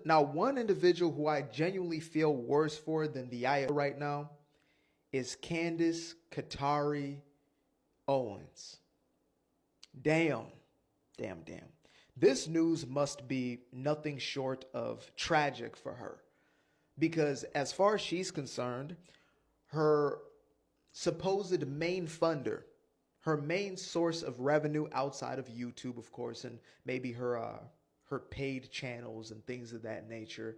Now, one individual who I genuinely feel worse for than the I right now is Candace Owens. Damn, damn. This news must be nothing short of tragic for her because, as far as she's concerned, her supposed main funder, her main source of revenue outside of YouTube, of course, and maybe her paid channels and things of that nature.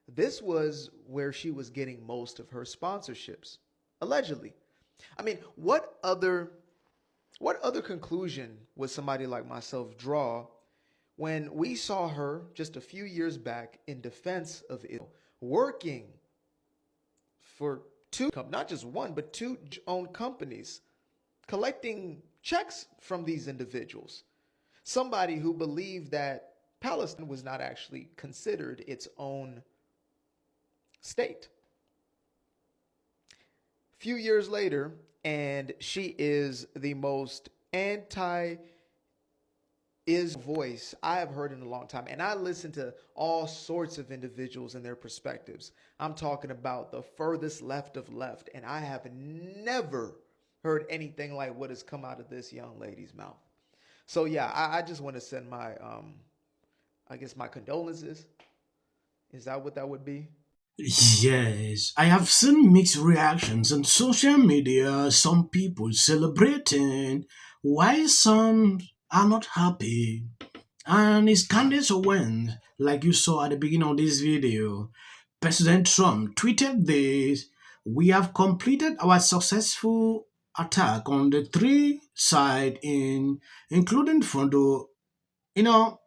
This was where she was getting most of her sponsorships, allegedly. I mean, what other conclusion would somebody like myself draw when we saw her just a few years back in defense of Israel, working for not just one, but two owned companies, collecting checks from these individuals? Somebody who believed that Palestine was not actually considered its own state. A few years later, and she is the most anti is voice I have heard in a long time. And I listen to all sorts of individuals and their perspectives. I'm talking about the furthest left of left. And I have never heard anything like what has come out of this young lady's mouth. So yeah, I just want to send my I guess my condolences. Is that what that would be? Yes, I have seen mixed reactions on social media. Some people celebrating, while some are not happy. And it's Candace Owens, like you saw at the beginning of this video. President Trump tweeted this: "We have completed our successful attack on the three side in including Fondo. You know,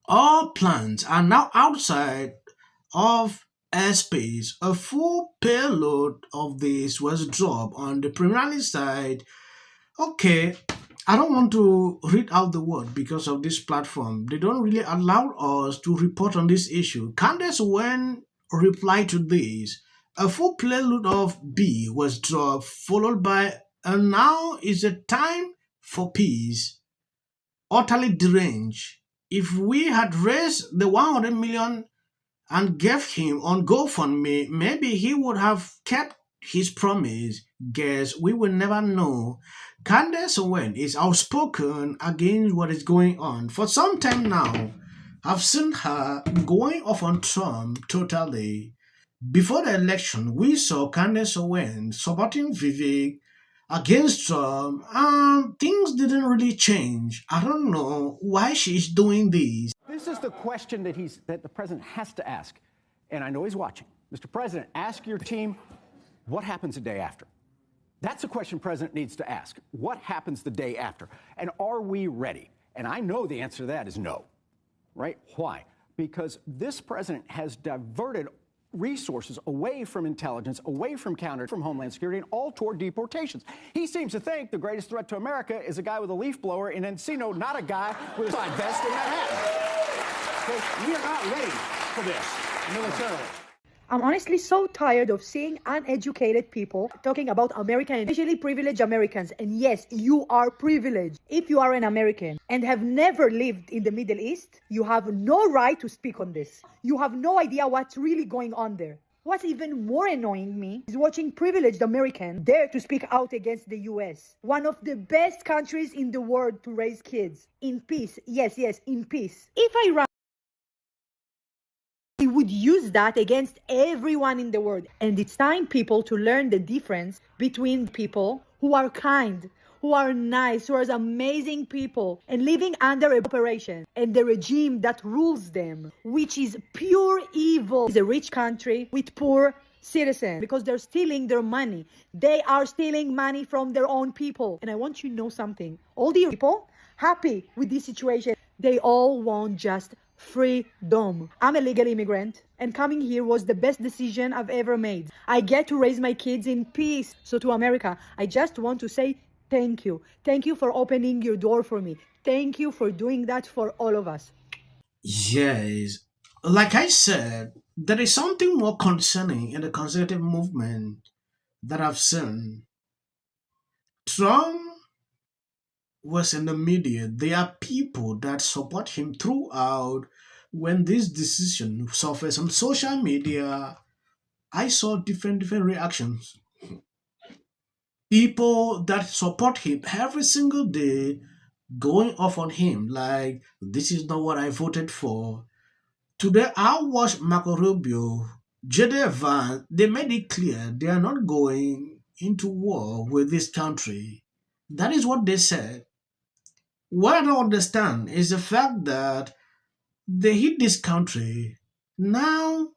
all plans are now outside of airspace. A full payload of this was dropped on the Premier side." Okay, I don't want to read out the word because of this platform. They don't really allow us to report on this issue. Candace when replied to this, a full payload of B was dropped, followed by and now is a time for peace. Utterly deranged. If we had raised the 100 million and gave him on GoFundMe, maybe he would have kept his promise. Guess we will never know. Candace Owen is outspoken against what is going on. For some time now, I've seen her going off on Trump totally. Before the election, we saw Candace Owen supporting Vivek against Trump, and things didn't really change. I don't know why she's doing this. This is the question that the president has to ask, and I know he's watching. Mr. President, ask your team, what happens the day after? That's a question President needs to ask. What happens the day after? And are we ready? And I know the answer to that is no, right? Why? Because this president has diverted resources away from intelligence, away from from Homeland Security, and all toward deportations. He seems to think the greatest threat to America is a guy with a leaf blower in Encino, not a guy with a side vest in Manhattan. Okay? We are not ready for this militarily. I'm honestly so tired of seeing uneducated people talking about America, and especially privileged Americans. And yes, you are privileged. If you are an American and have never lived in the Middle East, you have no right to speak on this. You have no idea what's really going on there. What's even more annoying me is watching privileged Americans dare to speak out against the US, one of the best countries in the world to raise kids in peace. Yes, in peace. If Iran he would use that against everyone in the world. And it's time people to learn the difference between people who are kind, who are nice, who are amazing people, and living under a operation, and the regime that rules them, which is pure evil. It's a rich country with poor citizens because they're stealing their money. They are stealing money from their own people. And I want you to know something. All the people happy with this situation. They all want just freedom. I'm a legal immigrant, and coming here was the best decision I've ever made. I get to raise my kids in peace. So to America, I just want to say thank you. Thank you for opening your door for me. Thank you for doing that for all of us. Yes, like I said, there is something more concerning in the conservative movement that I've seen. Trump was in the media. There are people that support him throughout when this decision surfaced on social media, I saw different reactions. People that support him every single day going off on him like this is not what I voted for. Today I watched Marco Rubio, J.D. Vance, they made it clear they are not going into war with this country. That is what they said. What I don't understand is the fact that they hit this country. Now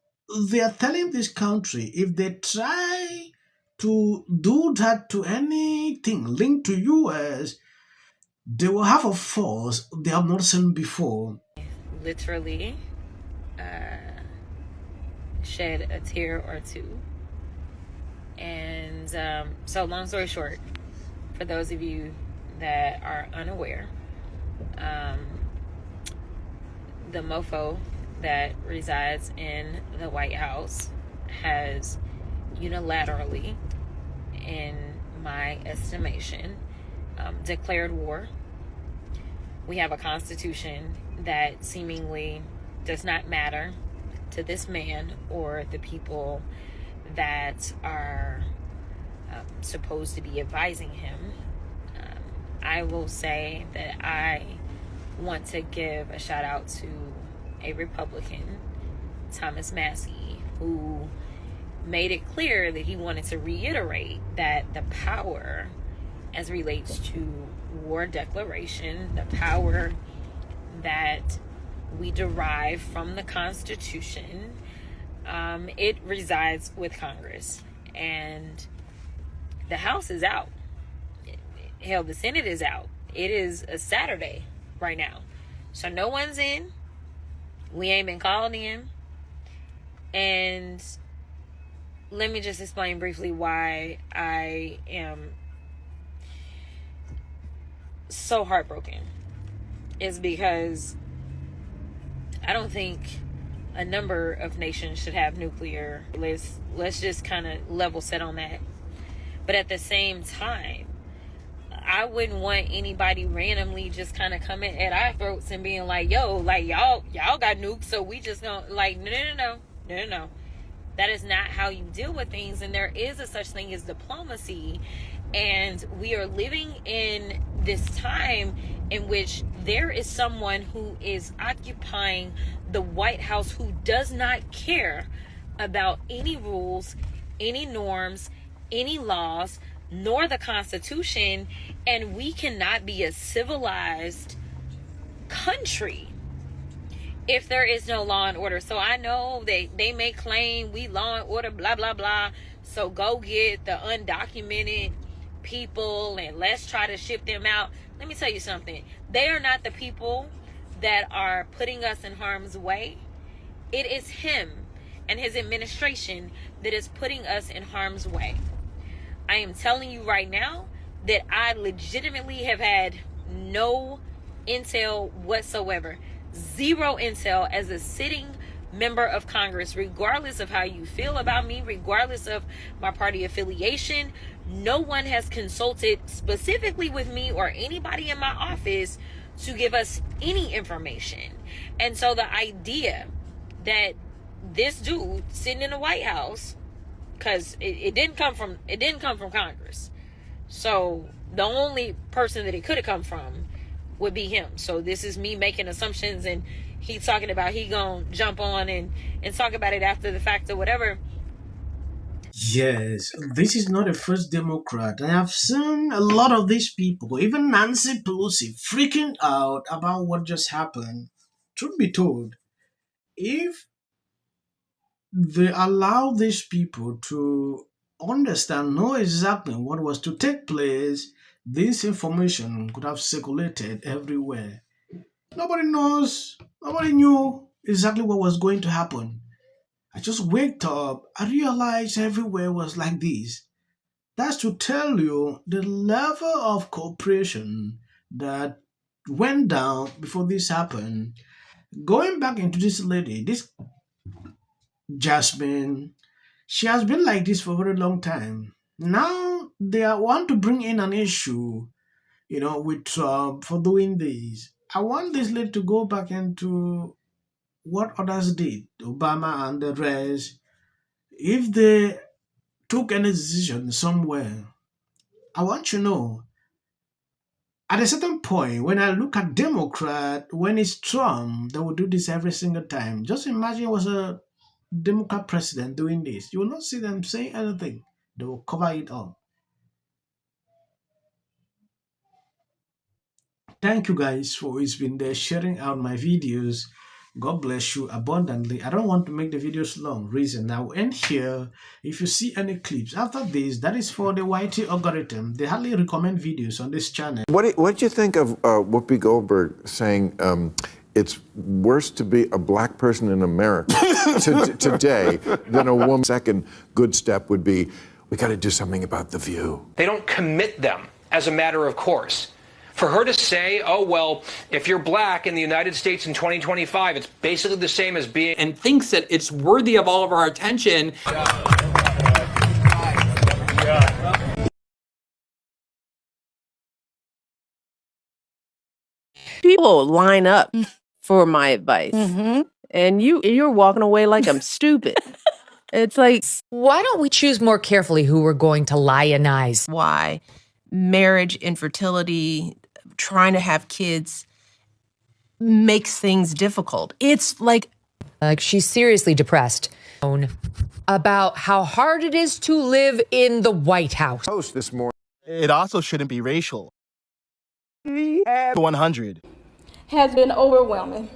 they are telling this country if they try to do that to anything linked to US, they will have a force they have not seen before. Literally shed a tear or two. And so, long story short, for those of you that are unaware, um, the mofo that resides in the White House has unilaterally, in my estimation, declared war. We have a constitution that seemingly does not matter to this man or the people that are supposed to be advising him. I will say that I want to give a shout out to a Republican, Thomas Massey, who made it clear that he wanted to reiterate that the power as relates to war declaration, the power that we derive from the Constitution, it resides with Congress. And the House is out. Hell, the Senate is out. It is a Saturday right now. So no one's in. We ain't been called in. And let me just explain briefly why I am so heartbroken. Is because I don't think a number of nations should have nuclear. Let's just kind of level set on that. But at the same time, I wouldn't want anybody randomly just kind of coming at our throats and being like, yo, like y'all got nukes, so we just gonna, like, no. That is not how you deal with things. And there is a such thing as diplomacy. And we are living in this time in which there is someone who is occupying the White House who does not care about any rules, any norms, any laws, nor the Constitution. And we cannot be a civilized country if there is no law and order. So I know they may claim we law and order, blah, blah, blah. So go get the undocumented people and let's try to ship them out. Let me tell you something. They are not the people that are putting us in harm's way. It is him and his administration that is putting us in harm's way. I am telling you right now that I legitimately have had no intel whatsoever. Zero intel as a sitting member of Congress, regardless of how you feel about me, regardless of my party affiliation. No one has consulted specifically with me or anybody in my office to give us any information. And so the idea that this dude sitting in the White House, because it didn't come from Congress. So the only person that it could have come from would be him. So this is me making assumptions, and he's talking about he gonna jump on and talk about it after the fact or whatever. Yes, this is not the first Democrat. I have seen a lot of these people, even Nancy Pelosi, freaking out about what just happened. Truth be told, if they allow these people to understand, know exactly what was to take place, this information could have circulated everywhere. Nobody knows, nobody knew exactly what was going to happen. I just waked up, I realized everywhere was like this. That's to tell you the level of cooperation that went down before this happened. Going back into this lady, this Jasmine, she has been like this for a very long time. Now they want to bring in an issue, with Trump for doing this. I want this lady to go back into what others did, Obama and the rest, if they took any decision somewhere, I want to know, at a certain point, when I look at Democrat, when it's Trump, they will do this every single time. Just imagine it was a Democrat president doing this. You will not see them saying anything. They will cover it up. Thank you guys for always been there sharing out my videos. God bless you abundantly. I don't want to make the videos long. Reason I will end here. If you see any clips after this, that is for the YT algorithm. They hardly recommend videos on this channel. What did you think of Whoopi Goldberg saying it's worse to be a black person in America today than a woman? Second good step would be, we got to do something about The View. They don't commit them as a matter of course. For her to say, oh, well, if you're black in the United States in 2025, it's basically the same as being... And thinks that it's worthy of all of our attention. People line up for my advice. And you're walking away like I'm stupid. It's like, why don't we choose more carefully who we're going to lionize? why marriage, infertility, trying to have kids makes things difficult. It's like She's seriously depressed about how hard it is to live in the White House. Post this morning. It also shouldn't be racial. 100 has been overwhelming.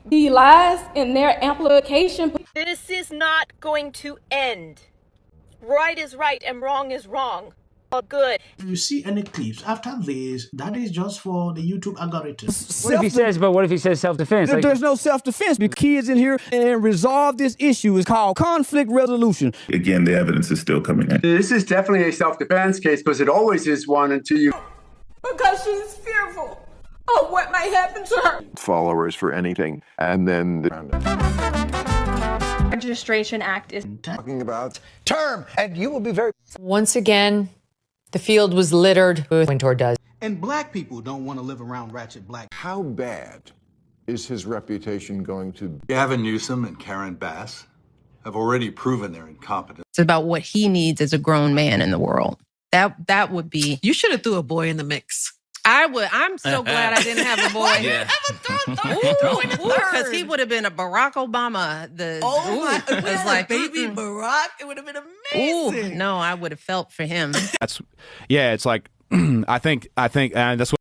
The lies in their amplification. This is not going to end. Right is right and wrong is wrong. All good. If you see any clips after this, that is just for the YouTube algorithm. What if he says self-defense? There's no self-defense. The kids in here and resolve this issue is called conflict resolution. Again, the evidence is still coming in. This is definitely a self-defense case because it always is one until you... Because she's fearful of what might happen to her. Followers for anything. And then the Registration Act is talking about term, and you will be very... Once again, the field was littered with Wintour does. And black people don't want to live around ratchet black. how bad is his reputation going to be? Gavin Newsom and Karen Bass have already proven their incompetence. it's about what he needs as a grown man in the world. That would be... You should have threw a boy in the mix. I would. I'm so glad I didn't have a boy. Yeah. Because he would have been a Barack Obama. It was like baby Barack. It would have been amazing. No, I would have felt for him. It's like I think, and that's what.